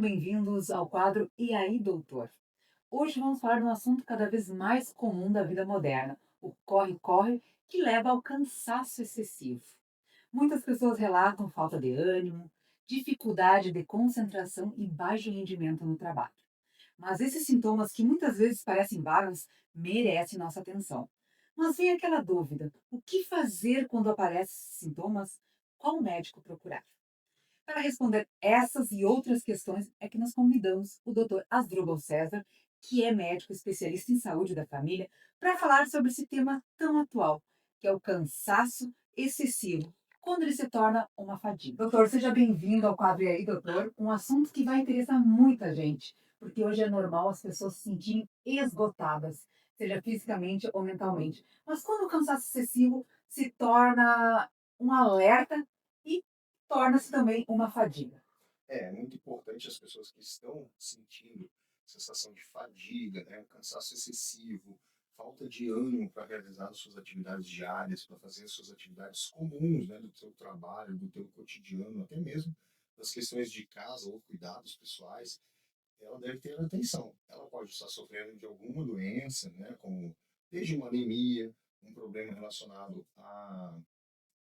bem-vindos ao quadro E aí, doutor? Hoje vamos falar de um assunto cada vez mais comum da vida moderna, o corre-corre, que leva ao cansaço excessivo. Muitas pessoas relatam falta de ânimo, dificuldade de concentração e baixo rendimento no trabalho. Mas esses sintomas, que muitas vezes parecem vagos, merecem nossa atenção. Mas vem aquela dúvida: o que fazer quando aparecem esses sintomas? Qual médico procurar? Para responder essas e outras questões é que nós convidamos o Dr. Asdrubal César, que é médico especialista em saúde da família, para falar sobre esse tema tão atual, que é o cansaço excessivo, quando ele se torna uma fadiga. Doutor, seja bem-vindo ao quadro E aí, doutor, um assunto que vai interessar muita gente, porque hoje é normal as pessoas se sentirem esgotadas, seja fisicamente ou mentalmente. Mas quando o cansaço excessivo se torna um alerta e torna-se também uma fadiga. É muito importante as pessoas que estão sentindo sensação de fadiga, né, cansaço excessivo, falta de ânimo para realizar as suas atividades diárias, para fazer as suas atividades comuns, né, do teu trabalho, do teu cotidiano, até mesmo das questões de casa ou cuidados pessoais, ela deve ter atenção. Ela pode estar sofrendo de alguma doença, né, como desde uma anemia, um problema relacionado a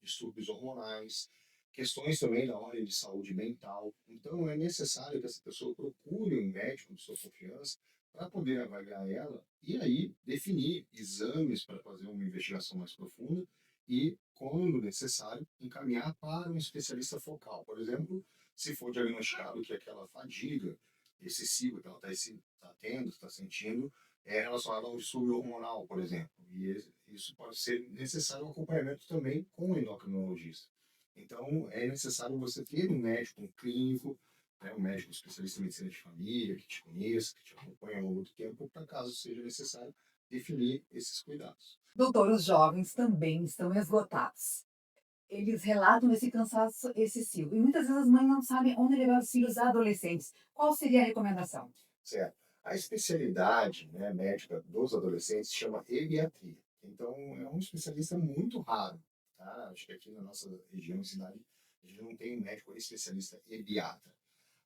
distúrbios hormonais, questões também na área de saúde mental. Então, é necessário que essa pessoa procure um médico de sua confiança para poder avaliar ela e aí definir exames para fazer uma investigação mais profunda e, quando necessário, encaminhar para um especialista focal. Por exemplo, se for diagnosticado que aquela fadiga excessiva que ela está tendo, está sentindo, é relacionada a um distúrbio hormonal, por exemplo. E isso pode ser necessário um acompanhamento também com o endocrinologista. Então, é necessário você ter um médico, um clínico, né, um médico especialista em medicina de família, que te conheça, que te acompanhe ao longo do tempo, para caso seja necessário definir esses cuidados. Doutor, os jovens também estão esgotados. Eles relatam esse cansaço excessivo. E muitas vezes as mães não sabem onde levar os filhos adolescentes. Qual seria a recomendação? Certo? A especialidade, né, médica dos adolescentes se chama pediatria. Então, é um especialista muito raro, tá? Acho que aqui na nossa região, cidade, a gente não tem um médico especialista pediatra.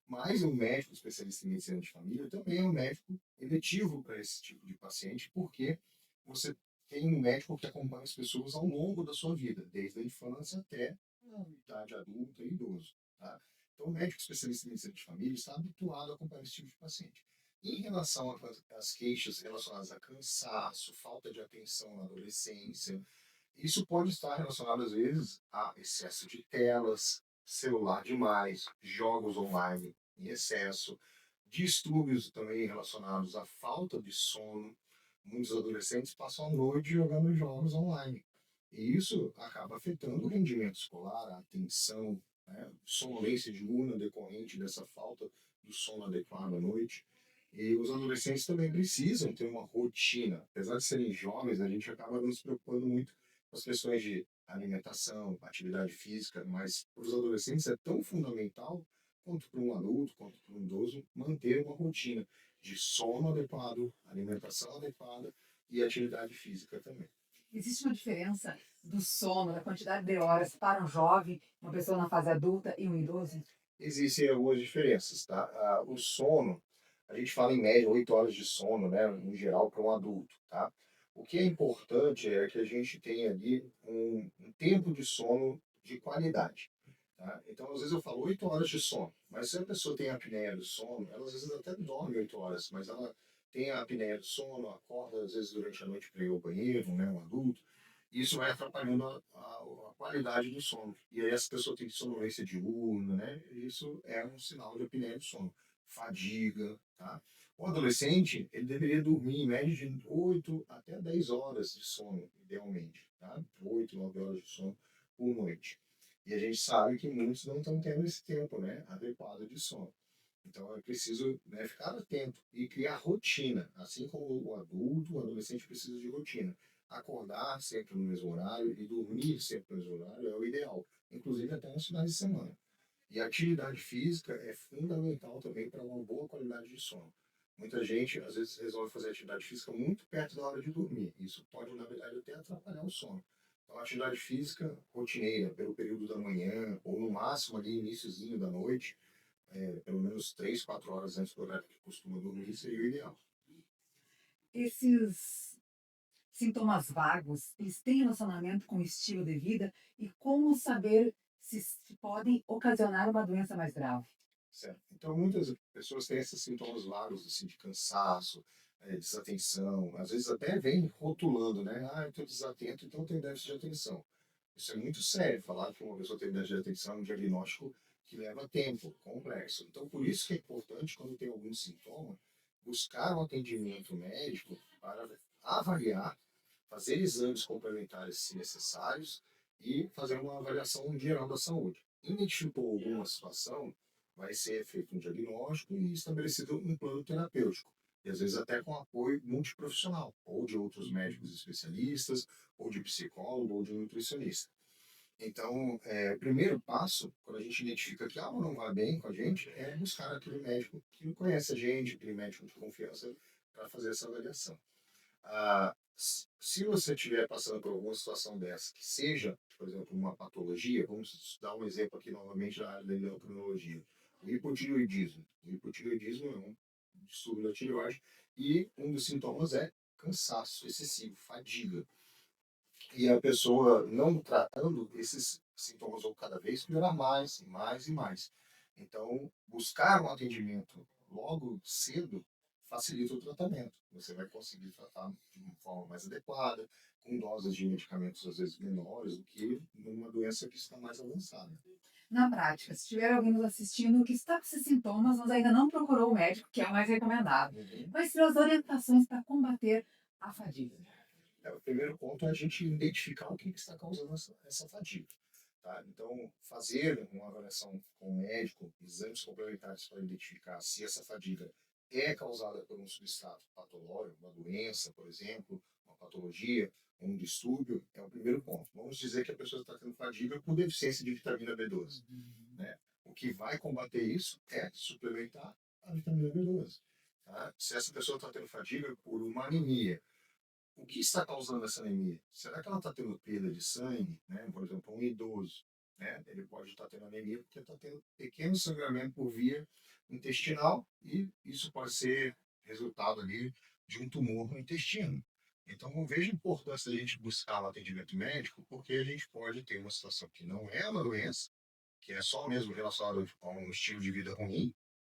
Mas o médico especialista em medicina de família também é um médico eletivo para esse tipo de paciente, porque você tem um médico que acompanha as pessoas ao longo da sua vida, desde a infância até a idade adulta e idoso. Tá? Então, o médico especialista em medicina de família está habituado a acompanhar esse tipo de paciente. Em relação às queixas relacionadas a cansaço, falta de atenção na adolescência, isso pode estar relacionado, às vezes, a excesso de telas, celular demais, jogos online em excesso, distúrbios também relacionados à falta de sono. Muitos adolescentes passam a noite jogando jogos online. E isso acaba afetando o rendimento escolar, a atenção, né? Sonolência diurna decorrente dessa falta do sono adequado à noite. E os adolescentes também precisam ter uma rotina. Apesar de serem jovens, a gente acaba não se preocupando muito com as questões de alimentação, atividade física, mas para os adolescentes é tão fundamental quanto para um adulto, quanto para um idoso, manter uma rotina de sono adequado, alimentação adequada e atividade física também. Existe uma diferença do sono, da quantidade de horas para um jovem, uma pessoa na fase adulta e um idoso? Existem algumas diferenças, tá? O sono, a gente fala em média 8 horas de sono, né, em geral, para um adulto, tá? O que é importante é que a gente tenha ali um tempo de sono de qualidade, tá? Então, às vezes eu falo 8 horas de sono, mas se a pessoa tem apneia do sono, ela às vezes até dorme 8 horas, mas ela tem a apneia do sono, acorda às vezes durante a noite para ir ao banheiro, né, um adulto, isso vai atrapalhando a qualidade do sono. E aí essa pessoa tem sonolência diurna, né? Isso é um sinal de apneia do sono. Fadiga, tá? O adolescente, ele deveria dormir em média de 8 até 10 horas de sono, idealmente, tá? 8, 9 horas de sono por noite. E a gente sabe que muitos não estão tendo esse tempo, né, adequado de sono. Então é preciso, né, ficar atento e criar rotina. Assim como o adulto, o adolescente precisa de rotina. Acordar sempre no mesmo horário e dormir sempre no mesmo horário é o ideal, inclusive até nos finais de semana. E a atividade física é fundamental também para uma boa qualidade de sono. Muita gente, às vezes, resolve fazer atividade física muito perto da hora de dormir. Isso pode, na verdade, até atrapalhar o sono. Então, a atividade física rotineira, pelo período da manhã, ou no máximo ali, iníciozinho da noite, pelo menos 3, 4 horas antes do horário que costuma dormir, seria o ideal. Esses sintomas vagos, eles têm relacionamento com o estilo de vida e como saber se podem ocasionar uma doença mais grave? Certo. Então, muitas pessoas têm esses sintomas vagos, assim, de cansaço, desatenção, às vezes até vem rotulando, né? Ah, eu estou desatento, então eu tenho déficit de atenção. Isso é muito sério, falar que uma pessoa tem déficit de atenção é um diagnóstico que leva tempo, complexo. Então, por isso que é importante, quando tem algum sintoma, buscar um atendimento médico para avaliar, fazer exames complementares se necessários e fazer uma avaliação geral da saúde. Identificou alguma situação, vai ser feito um diagnóstico e estabelecido um plano terapêutico. E às vezes até com apoio multiprofissional, ou de outros médicos especialistas, ou de psicólogo, ou de nutricionista. Então, o primeiro passo, quando a gente identifica que algo não vai bem com a gente, é buscar aquele médico que conhece a gente, aquele médico de confiança, para fazer essa avaliação. Se você estiver passando por alguma situação dessa, que seja, por exemplo, uma patologia, vamos dar um exemplo aqui novamente da área da endocrinologia, o hipotireoidismo. O hipotireoidismo é um distúrbio da tireoide e um dos sintomas é cansaço excessivo, fadiga. E a pessoa não tratando esses sintomas vão cada vez piorar mais, e mais e mais. Então, buscar um atendimento logo cedo facilita o tratamento. Você vai conseguir tratar de uma forma mais adequada, com doses de medicamentos às vezes menores do que numa doença que está mais avançada. Na prática, se tiver alguém nos assistindo que está com esses sintomas, mas ainda não procurou o médico, que é o mais recomendado, Uhum. quais seriam as orientações para combater a fadiga? O primeiro ponto é a gente identificar o que está causando essa fadiga. Tá? Então, fazer uma avaliação com o médico, exames complementares para identificar se essa fadiga é causada por um substrato patológico, uma doença, por exemplo, uma patologia, um distúrbio, é o primeiro ponto. Vamos dizer que a pessoa está tendo fadiga por deficiência de vitamina B12. Né? O que vai combater isso é suplementar a vitamina B12. Tá? Se essa pessoa está tendo fadiga por uma anemia, o que está causando essa anemia? Será que ela está tendo perda de sangue? Né? Por exemplo, um idoso, né? Ele pode estar tendo anemia porque está tendo pequeno sangramento por via intestinal e isso pode ser resultado ali de um tumor no intestino. Então, eu vejo a importância da gente buscar um atendimento médico porque a gente pode ter uma situação que não é uma doença, que é só mesmo relacionada a um estilo de vida ruim,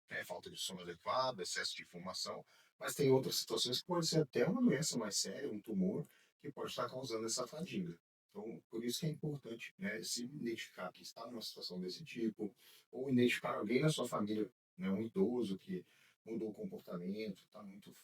né, falta de sono adequado, excesso de informação, mas tem outras situações que pode ser até uma doença mais séria, um tumor, que pode estar causando essa fadiga. Então, por isso que é importante, né, se identificar que está numa situação desse tipo, ou identificar alguém na sua família, né, um idoso que mudou o comportamento, está muito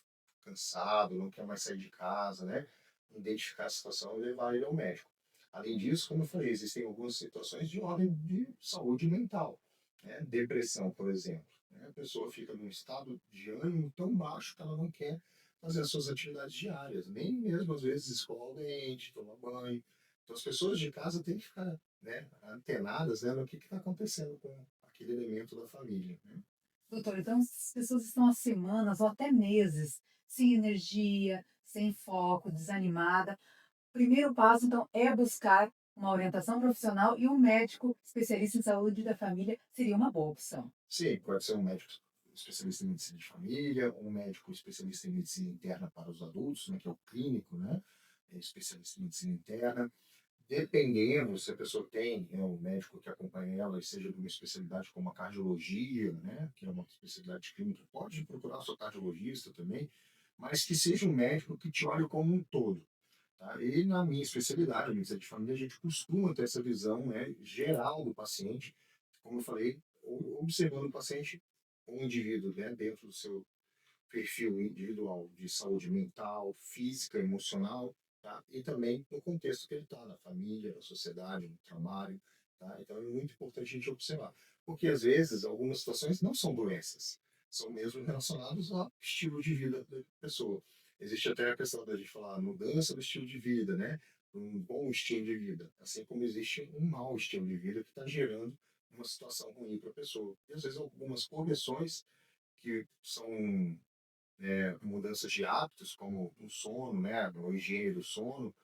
cansado, não quer mais sair de casa, né, identificar a situação e levar ele ao médico. Além disso, como eu falei, existem algumas situações de ordem de saúde mental, né, depressão, por exemplo, né? A pessoa fica num estado de ânimo tão baixo que ela não quer fazer as suas atividades diárias, nem mesmo às vezes escovar o dente, tomar banho. Então as pessoas de casa têm que ficar, né, antenadas, né, no que está acontecendo com aquele elemento da família. Né? Doutor, então as pessoas estão há semanas ou até meses sem energia, sem foco, desanimada. O primeiro passo, então, é buscar uma orientação profissional e um médico especialista em saúde da família seria uma boa opção. Sim, pode ser um médico especialista em medicina de família, um médico especialista em medicina interna para os adultos, né, que é o clínico, né, é especialista em medicina interna. Dependendo se a pessoa tem, né, um médico que acompanha ela, e seja de uma especialidade como a cardiologia, né, que é uma especialidade clínica, pode procurar o seu cardiologista também, mas que seja um médico que te olhe como um todo. Tá? E na minha especialidade, medicina de família, a gente costuma ter essa visão, né, geral do paciente, como eu falei, observando o paciente, um indivíduo, né, dentro do seu perfil individual de saúde mental, física, emocional, tá? E também no contexto que ele está, na família, na sociedade, no trabalho, tá? Então é muito importante a gente observar, porque às vezes algumas situações não são doenças, são mesmo relacionadas ao estilo de vida da pessoa. Existe até a questão da gente falar mudança do estilo de vida, né? Um bom estilo de vida, assim como existe um mau estilo de vida que está gerando uma situação ruim para a pessoa. E às vezes algumas correções que são mudanças de hábitos, como o sono, né, a higiene do sono,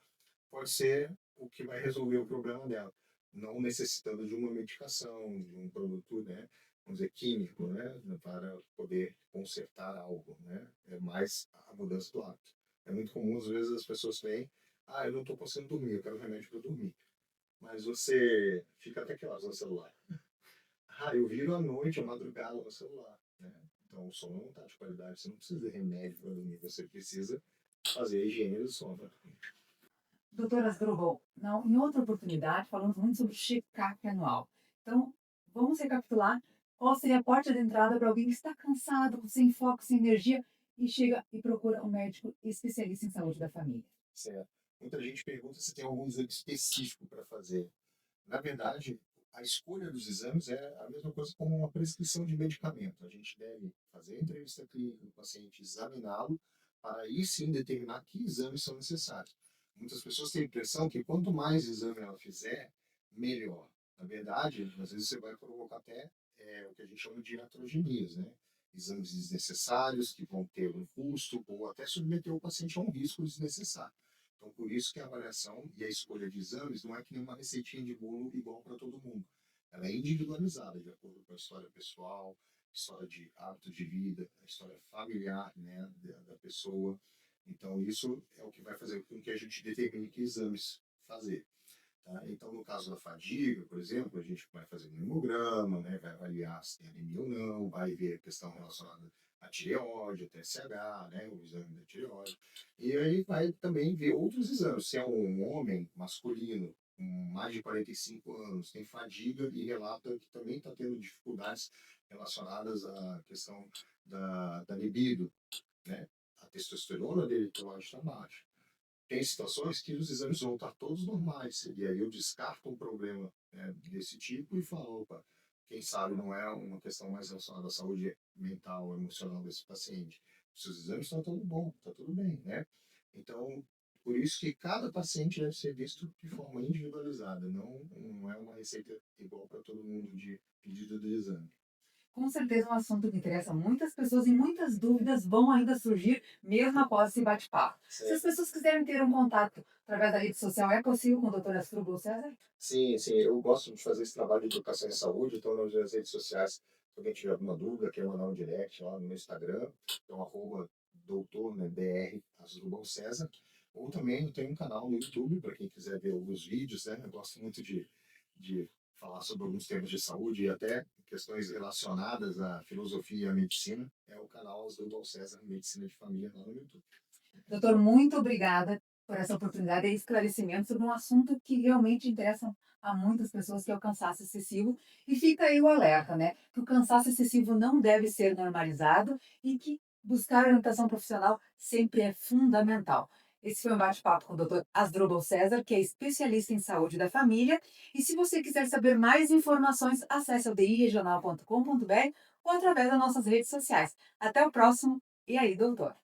pode ser o que vai resolver o problema dela, não necessitando de uma medicação, de um produto, né, vamos dizer, químico, né, para poder consertar algo, né? É mais a mudança do hábito. É muito comum, às vezes, as pessoas veem, ah, eu não estou conseguindo dormir, eu quero remédio para dormir. Mas você fica até que horas no celular? Ah, eu viro à noite, à madrugada no celular, né? Então o sono não está de qualidade, você não precisa de remédio para dormir, você precisa fazer a higiene do sono. Doutora Asdrubal, em outra oportunidade, falamos muito sobre check-up anual. Então, vamos recapitular qual seria a porta de entrada para alguém que está cansado, sem foco, sem energia e chega e procura um médico especialista em saúde da família. Certo. Muita gente pergunta se tem algum exame específico para fazer. Na verdade, a escolha dos exames é a mesma coisa como uma prescrição de medicamento. A gente deve fazer a entrevista clínica do paciente, examiná-lo, para aí sim determinar que exames são necessários. Muitas pessoas têm a impressão que quanto mais exame ela fizer, melhor. Na verdade, às vezes você vai provocar até o que a gente chama de iatrogenias, né? Exames desnecessários que vão ter um custo ou até submeter o paciente a um risco desnecessário. Então, por isso que a avaliação e a escolha de exames não é que nem uma receitinha de bolo igual para todo mundo. Ela é individualizada de acordo com a história pessoal, história de hábito de vida, a história familiar, né, da pessoa. Então, isso é o que vai fazer com que a gente determine que exames fazer. Tá? Então, no caso da fadiga, por exemplo, a gente vai fazer um hemograma, né, vai avaliar se tem anemia ou não, vai ver a questão relacionada à tireoide, a TSH, né, o exame da tireoide. E aí vai também ver outros exames. Se é um homem masculino com mais de 45 anos, tem fadiga e relata que também está tendo dificuldades relacionadas à questão da libido, né? A testosterona dele está baixa. Tem situações que os exames vão estar todos normais, e aí eu descarto um problema, né, desse tipo e falo, opa, quem sabe não é uma questão mais relacionada à saúde mental, emocional desse paciente. Os seus exames estão tudo bom, está tudo bem, né? Então, por isso que cada paciente deve ser visto de forma individualizada, não é uma receita igual para todo mundo de pedido de exame. Com certeza é um assunto que interessa muitas pessoas e muitas dúvidas vão ainda surgir mesmo após esse bate-papo. Se as Certo. pessoas quiserem ter um contato através da rede social, é possível com a doutora Asdrubal César? Sim, sim, eu gosto de fazer esse trabalho de educação em saúde, então nas redes sociais, se alguém tiver alguma dúvida, quer mandar um direct lá no meu Instagram, então arroba doutor, né, DR, Asdrubal César, ou também eu tenho um canal no YouTube, para quem quiser ver alguns vídeos, né, eu gosto muito de falar sobre alguns temas de saúde e até questões relacionadas à filosofia e à medicina, é o canal Asdrubal César Medicina de Família lá no YouTube. Doutor, muito obrigada por essa oportunidade e esclarecimento sobre um assunto que realmente interessa a muitas pessoas, que é o cansaço excessivo. E fica aí o alerta, né? Que o cansaço excessivo não deve ser normalizado e que buscar orientação profissional sempre é fundamental. Esse foi um bate-papo com o Dr. Asdrubal César, que é especialista em saúde da família. E se você quiser saber mais informações, acesse o diregional.com.br ou através das nossas redes sociais. Até o próximo. E aí, doutor?